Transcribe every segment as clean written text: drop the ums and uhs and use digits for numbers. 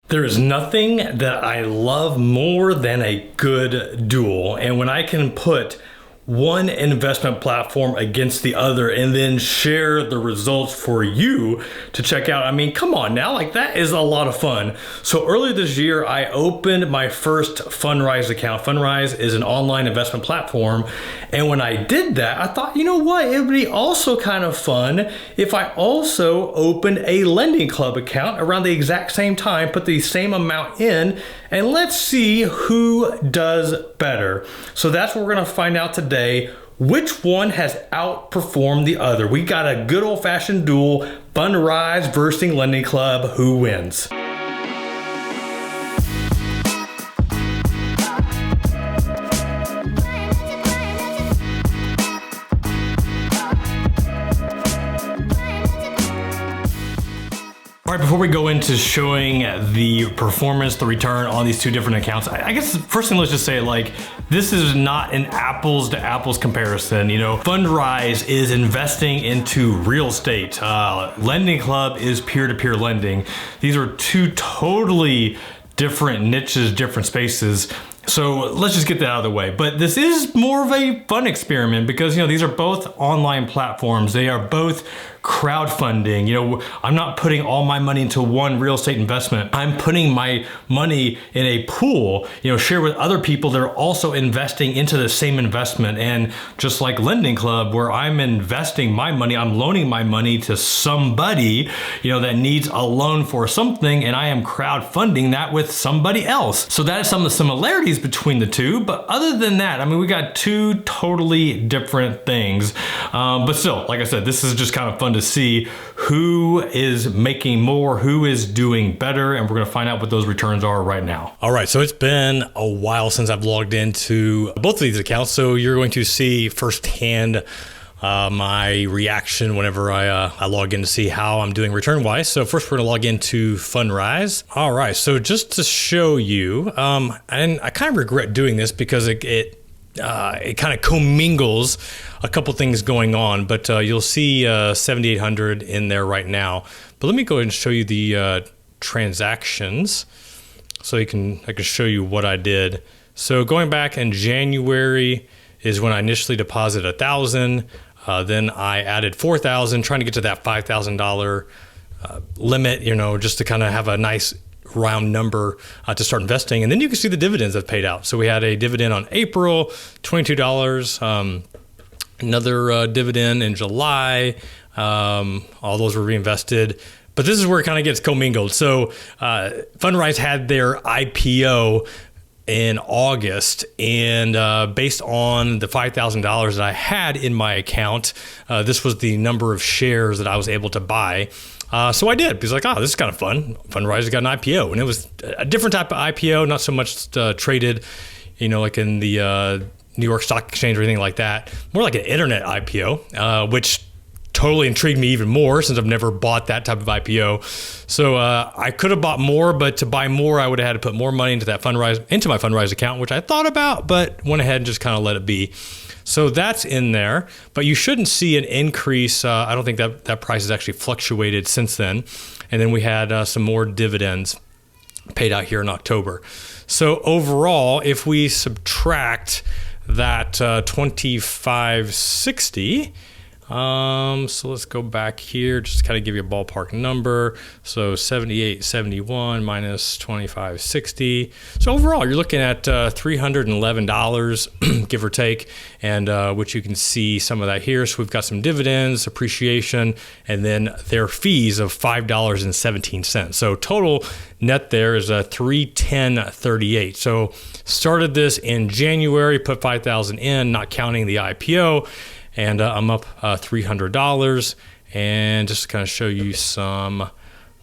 There is nothing that I love more than a good duel. And when I can put one investment platform against the other and then share the results for you to check out. I mean, come on now, like that is a lot of fun. So earlier this year, I opened my first Fundrise account. Fundrise is an online investment platform. And when I did that, I thought, you know what, it would be also kind of fun if I also opened a lending club account around the exact same time, put the same amount in, and let's see who does better. So that's what we're gonna find out today. Which one has outperformed the other? We got a good old-fashioned duel, Fundrise versus Lending Club. Who wins? All right, before we go into showing the performance, the return on these two different accounts, I guess first thing, let's just say, like, this is not an apples to apples comparison. You know, Fundrise is investing into real estate. Lending Club is peer-to-peer lending. These are two totally different niches, different spaces. So let's just get that out of the way. But this is more of a fun experiment because, you know, these are both online platforms. They are both crowdfunding. You know, I'm not putting all my money into one real estate investment. I'm putting my money in a pool, you know, share with other people that are also investing into the same investment. And just like Lending Club, where I'm investing my money, I'm loaning my money to somebody, you know, that needs a loan for something, and I am crowdfunding that with somebody else. So that is some of the similarities between the two. But other than that, I mean, we got two totally different things. But still, like I said, this is just kind of fun to see who is making more, who is doing better, and we're gonna find out what those returns are right now. All right, so it's been a while since I've logged into both of these accounts, so you're going to see firsthand my reaction whenever I log in to see how I'm doing return-wise. So first we're gonna log into Fundrise. All right, so just to show you, and I kind of regret doing this because it kind of commingles a couple things going on, but you'll see 7,800 in there right now. But let me go ahead and show you the transactions so I can show you what I did. So going back in January is when I initially deposited 1,000. Then I added 4,000, trying to get to that $5,000 limit, you know, just to kind of have a nice round number to start investing. And then you can see the dividends that paid out. So we had a dividend on April, $22, another dividend in July. All those were reinvested. But this is where it kind of gets commingled. So Fundrise had their IPO in August, and based on the $5,000 that I had in my account, this was the number of shares that I was able to buy. So I did, because like, oh, this is kind of fun. Fundrise got an IPO, and it was a different type of IPO, not so much traded, you know, like in the New York Stock Exchange or anything like that. More like an internet IPO, which totally intrigued me even more since I've never bought that type of IPO. So I could have bought more, but to buy more, I would have had to put more money into my Fundrise account, which I thought about, but went ahead and just kind of let it be. So that's in there, but you shouldn't see an increase. I don't think that price has actually fluctuated since then. And then we had some more dividends paid out here in October. So overall, if we subtract that 2560, so let's go back here, just to kind of give you a ballpark number. So 7871 minus 2560. So overall, you're looking at $311, give or take, and which you can see some of that here. So we've got some dividends, appreciation, and then their fees of $5.17. So total net there is a $310.38. So started this in January, put 5,000 in, not counting the IPO. And I'm up $300, and just to kind of show you some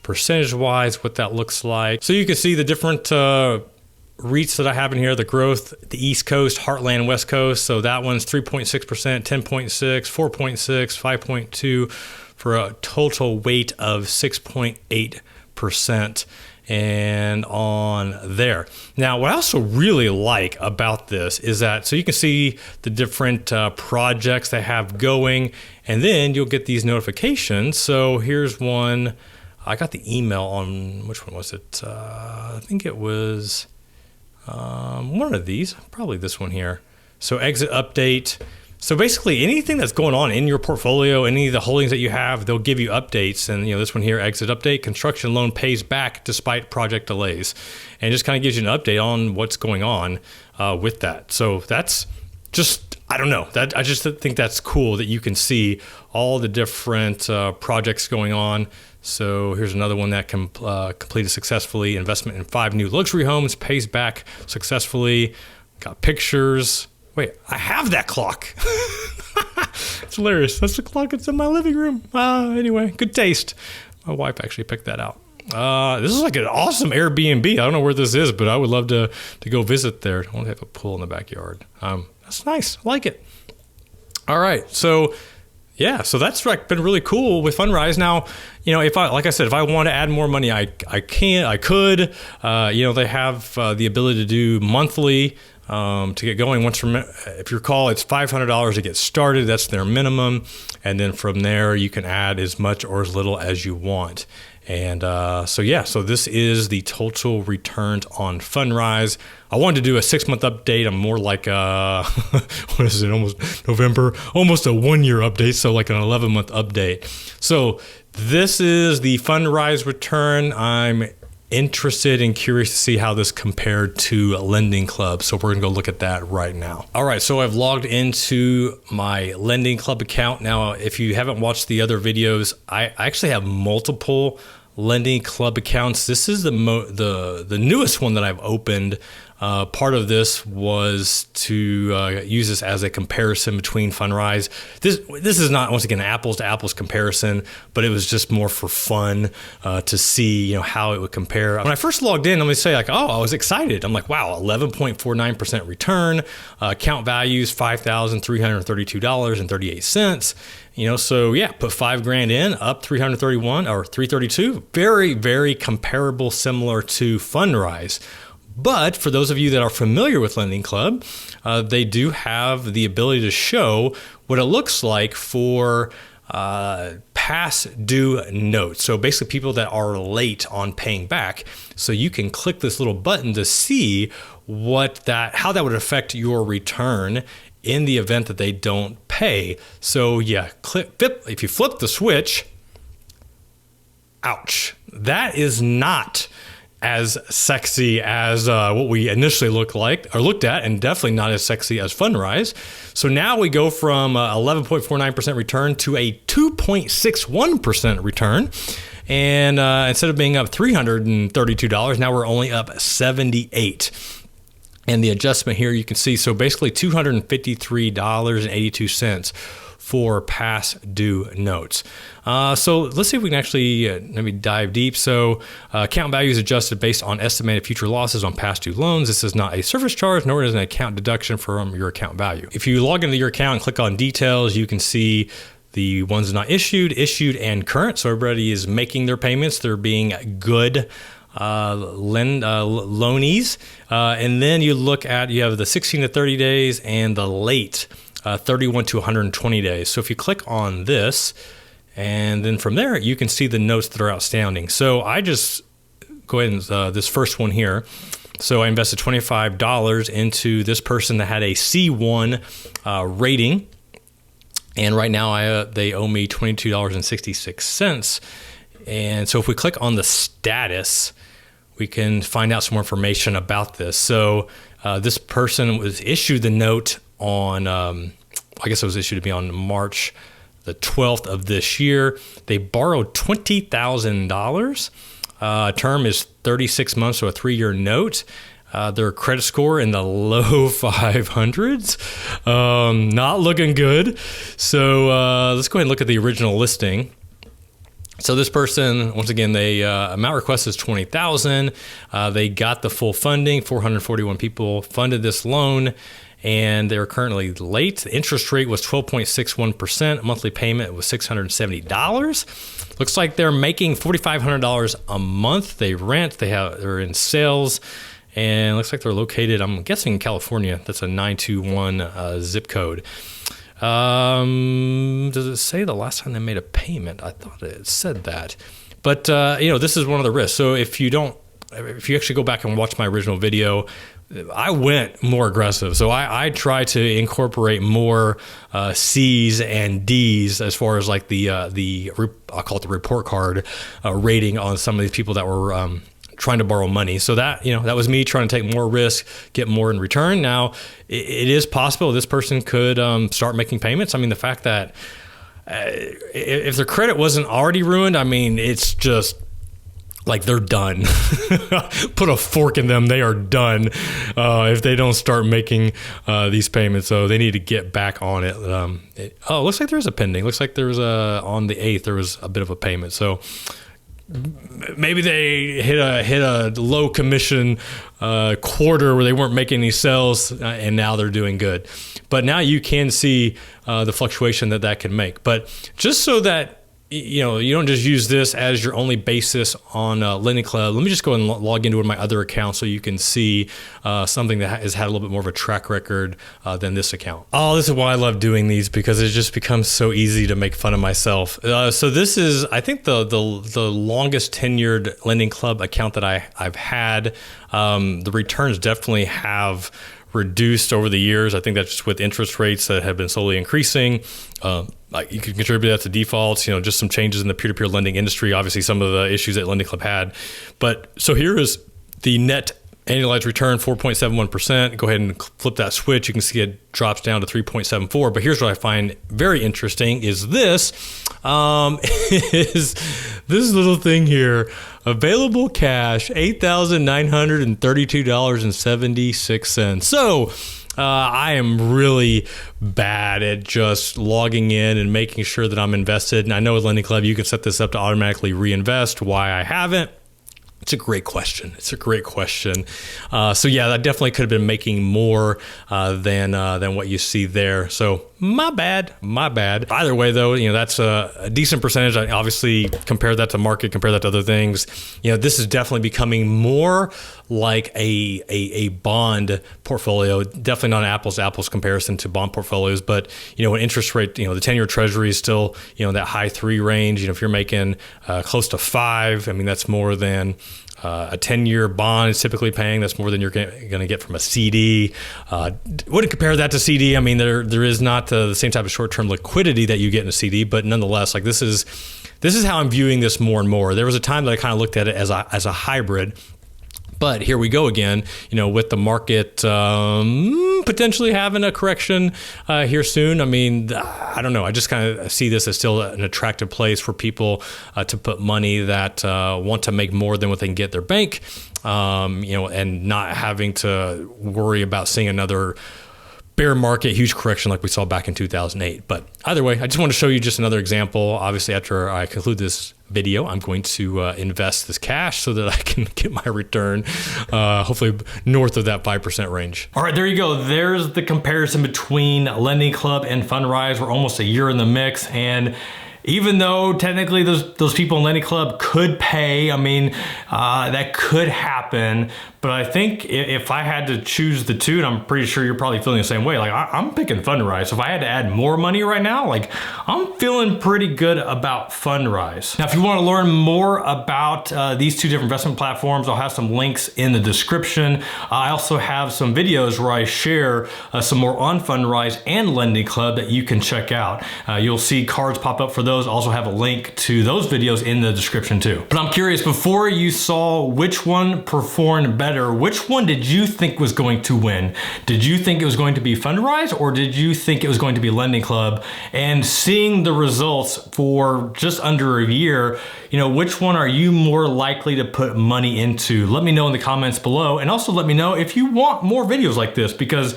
percentage-wise what that looks like. So you can see the different REITs that I have in here, the growth, the East Coast, Heartland, West Coast. So that one's 3.6%, 10.6, 4.6, 5.2 for a total weight of 6.8%. And on there. Now, what I also really like about this is that, so you can see the different projects they have going, and then you'll get these notifications. So here's one I got the email on, which one was it? I think it was one of these, probably this one here. So exit update. So basically anything that's going on in your portfolio, any of the holdings that you have, they'll give you updates. And this one here, exit update, construction loan pays back despite project delays. And it just kind of gives you an update on what's going on with that. So that's just, I don't know, that I just think that's cool that you can see all the different projects going on. So here's another one that completed successfully. Investment in 5 new luxury homes pays back successfully. Got pictures. Wait, I have that clock. It's hilarious. That's the clock that's in my living room. Anyway, good taste. My wife actually picked that out. This is like an awesome Airbnb. I don't know where this is, but I would love to go visit there. I want to have a pool in the backyard. That's nice. I like it. All right. So yeah, so that's like been really cool with Fundrise. Now, if I want to add more money, I could. They have the ability to do monthly. To get going, if you recall, it's $500 to get started. That's their minimum. And then from there, you can add as much or as little as you want. And so this is the total returns on Fundrise. I wanted to do a 6-month update. I'm more like what is it, almost November, almost a 1-year update. So like an 11-month update. So this is the Fundrise return. I'm interested and curious to see how this compared to Lending Club. So we're gonna go look at that right now. All right, so I've logged into my Lending Club account. Now, if you haven't watched the other videos, I actually have multiple Lending Club accounts. This is the newest one that I've opened. Part of this was to use this as a comparison between Fundrise. This is not, once again, an apples to apples comparison, but it was just more for fun to see how it would compare. When I first logged in, let me say I was excited. I'm like, wow, 11.49% return. Account values $5,332.38. So yeah, put $5,000 in, up 331 or 332. Very, very comparable, similar to Fundrise. But for those of you that are familiar with Lending Club, they do have the ability to show what it looks like for past due notes. So basically people that are late on paying back. So you can click this little button to see how that would affect your return in the event that they don't pay. So yeah, if you flip the switch, ouch, that is not as sexy as what we initially looked at, and definitely not as sexy as Fundrise. So now we go from 11.49% return to a 2.61% return. And instead of being up $332, now we're only up $78. And the adjustment here you can see, so basically $253.82 for past due notes. So let's see if we can actually maybe dive deep. So account value is adjusted based on estimated future losses on past due loans. This is not a service charge, nor is it an account deduction from your account value. If you log into your account and click on details, you can see the ones not issued, and current. So everybody is making their payments. They're being good loanees. And then you have the 16 to 30 days and the late 31 to 120 days. So if you click on this, and then from there, you can see the notes that are outstanding. So I just go ahead and this first one here. So I invested $25 into this person that had a C1 rating. And right now they owe me $22.66. And so if we click on the status, we can find out some more information about this. So this person was issued the note on, I guess it was issued to be on March the 12th of this year. They borrowed $20,000. Term is 36 months, so a 3-year note. Their credit score in the low 500s. Not looking good. So let's go ahead and look at the original listing. So this person, once again, they amount requested is $20,000. They got the full funding. 441 people funded this loan, and they're currently late. The interest rate was 12.61%. Monthly payment was $670. Looks like they're making $4,500 a month. They rent. They're in sales, and looks like they're located, I'm guessing, in California. That's a 921 zip code. Does it say the last time they made a payment? I thought it said that. But this is one of the risks. So if you actually go back and watch my original video, I went more aggressive. So I try to incorporate more C's and D's as far as like the I'll call it the report card rating on some of these people that were trying to borrow money. So that, that was me trying to take more risk, get more in return. Now, it is possible this person could start making payments. I mean, the fact that if their credit wasn't already ruined, I mean, it's just like they're done. Put a fork in them. They are done if they don't start making these payments. So they need to get back on it. Looks like there is a pending. Looks like there was on the 8th, there was a bit of a payment. So maybe they hit a low commission quarter where they weren't making any sales, and now they're doing good. But now you can see the fluctuation that can make. But just so that you don't just use this as your only basis on Lending Club, let me just go and log into one of my other accounts so you can see something that has had a little bit more of a track record than this account. Oh, this is why I love doing these, because it just becomes so easy to make fun of myself. So this is, I think, the longest tenured Lending Club account that I've had. The returns definitely have reduced over the years. I think that's just with interest rates that have been slowly increasing. You can contribute that to defaults, just some changes in the peer-to-peer lending industry, obviously some of the issues that Lending Club had. But so here is the net annualized return, 4.71%. Go ahead and flip that switch. You can see it drops down to 3.74. But here's what I find very interesting is this, is this little thing here. Available cash, $8,932.76. So I am really bad at just logging in and making sure that I'm invested. And I know with Lending Club, you can set this up to automatically reinvest. Why I haven't? It's a great question. So yeah, that definitely could have been making more than what you see there. So my bad. Either way though, that's a decent percentage. I obviously compare that to market, compare that to other things. This is definitely becoming more like a bond portfolio. Definitely not an apples to apples comparison to bond portfolios, but when interest rate, the 10-year treasury is still, that high 3 range. If you're making close to 5, I mean, that's more than a 10-year bond is typically paying. That's more than you're going to get from a CD. Wouldn't compare that to CD. I mean, there is not the same type of short-term liquidity that you get in a CD, but nonetheless, like this is how I'm viewing this more and more. There was a time that I kind of looked at it as a hybrid. But here we go again, with the market potentially having a correction here soon. I mean, I don't know. I just kind of see this as still an attractive place for people to put money that want to make more than what they can get at their bank, and not having to worry about seeing another bear market, huge correction like we saw back in 2008. But either way, I just want to show you just another example. Obviously, after I conclude this video, I'm going to invest this cash so that I can get my return, hopefully north of that 5% range. All right, there you go. There's the comparison between Lending Club and Fundrise. We're almost a year in the mix, and even though technically those people in Lending Club could pay, I mean, that could happen. But I think if I had to choose the two, and I'm pretty sure you're probably feeling the same way, like I'm picking Fundrise. So if I had to add more money right now, like I'm feeling pretty good about Fundrise. Now, if you want to learn more about these two different investment platforms, I'll have some links in the description. I also have some videos where I share some more on Fundrise and Lending Club that you can check out. You'll see cards pop up for those. I also have a link to those videos in the description too. But I'm curious, before you saw which one performed better, which one did you think was going to win? Did you think it was going to be Fundrise, or did you think it was going to be Lending Club? And seeing the results for just under a year, which one are you more likely to put money into? Let me know in the comments below, and also let me know if you want more videos like this, because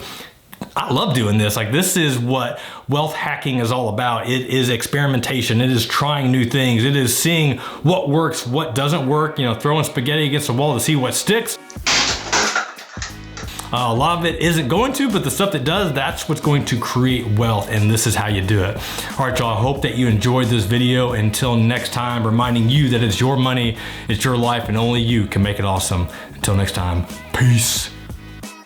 I love doing this. Like, this is what wealth hacking is all about. It is experimentation. It is trying new things. It is seeing what works, what doesn't work, throwing spaghetti against the wall to see what sticks. A lot of it isn't going to, but the stuff that does, that's what's going to create wealth, and this is how you do it. All right, y'all, I hope that you enjoyed this video. Until next time, reminding you that it's your money, it's your life, and only you can make it awesome. Until next time, peace.